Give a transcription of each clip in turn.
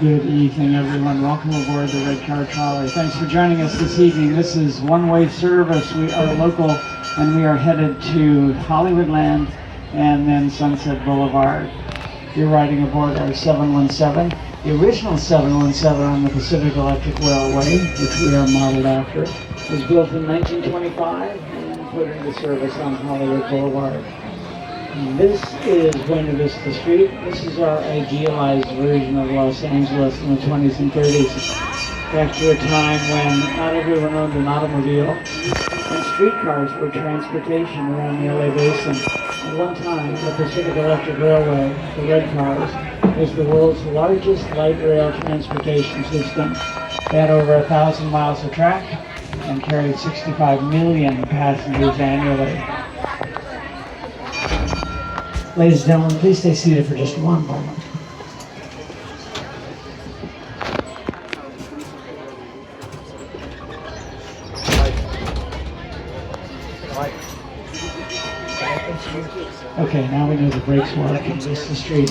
Good evening, everyone. Welcome aboard the Red Car Trolley. Thanks for joining us this evening. This is one-way service. We are local, and we are headed to Hollywoodland and then Sunset Boulevard. You're riding aboard our 717. The original 717 on the Pacific Electric Railway, which we are modeled after, was built in 1925 and put into service on Hollywood Boulevard. This is Buena Vista Street. This is our idealized version of Los Angeles in the 20s and 30s. Back to a time when not everyone owned an automobile, and streetcars were transportation around the LA basin. At one time, the Pacific Electric Railway, the Red Cars, was the world's largest light rail transportation system. They had over 1,000 miles of track and carried 65 million passengers annually. Ladies and gentlemen, please stay seated for just one moment. Okay, now we know the brakes work. This is the street.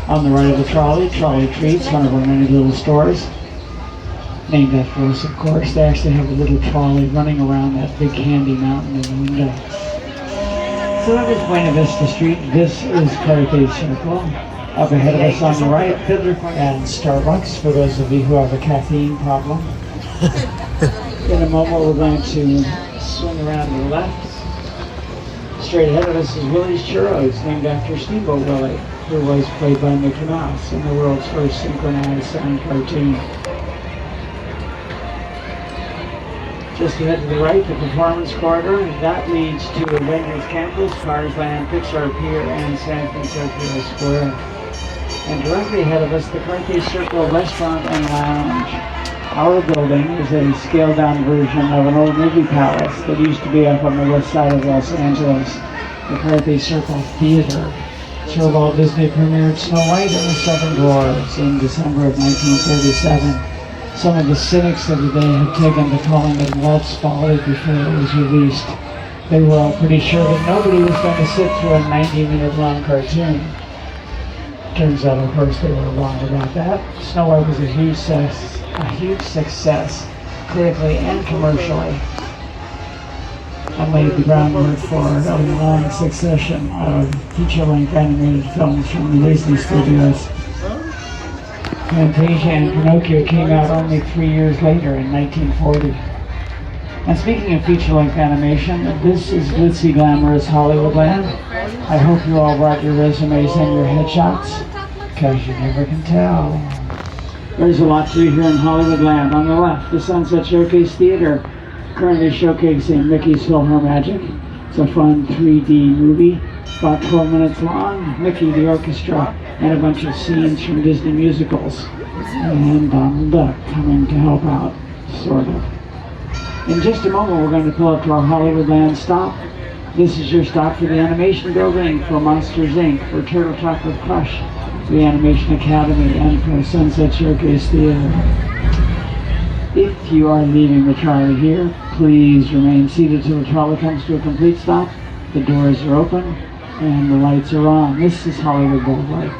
On the right of the trolley, Trolley Treats, one of our many little stores. Named after us, of course. They actually have a little trolley running around that big candy mountain in the window. So that is Buena Vista Street. This is Carthay Circle. Up ahead of us on the right, Fiddler and Starbucks, for those of you who have a caffeine problem. In a moment, we're going to swing around to the left. Straight ahead of us is Willie's Churros, named after Steamboat Willie, who was played by Mickey Mouse in the world's first synchronized sound cartoon. Just ahead to the right, the Performance Corridor, and that leads to Avengers Campus, Cars Land, Pixar Pier, and San Francisco Square. And directly ahead of us, the Carthay Circle Restaurant and Lounge. Our building is a scaled-down version of an old movie palace that used to be up on the west side of Los Angeles, the Carthay Circle Theater. It's where Walt Disney premiered Snow White and the Seven Dwarfs in December of 1937. Some of the cynics of the day have taken to calling it Walt's Folly before it was released. They were all pretty sure that nobody was going to sit through a 90-minute long cartoon. Turns out, of course, they were wrong about that. Snow White was a huge success, critically and commercially, and laid the groundwork for a long succession of feature-length animated films from the Disney studios. Fantasia and Pinocchio came out only 3 years later in 1940. And speaking of feature-length animation, this is glitzy, glamorous Hollywoodland. I hope you all brought your resumes and your headshots, because you never can tell. There's a lot to do here in Hollywoodland. On the left, the Sunset Showcase Theater, currently showcasing Mickey's Philharmagic. It's a fun 3D movie, about 12 minutes long. Mickey, the orchestra, and a bunch of scenes from Disney musicals. And Donald Duck coming to help out, sort of. In just a moment, we're going to pull up to our Hollywoodland stop. This is your stop for the Animation Building, for Monsters, Inc., for Turtle Chocolate Crush, the Animation Academy, and for Sunset Showcase Theater. If you are leaving the trolley here, please remain seated till the trolley comes to a complete stop. The doors are open and the lights are on. This is Hollywood Boulevard.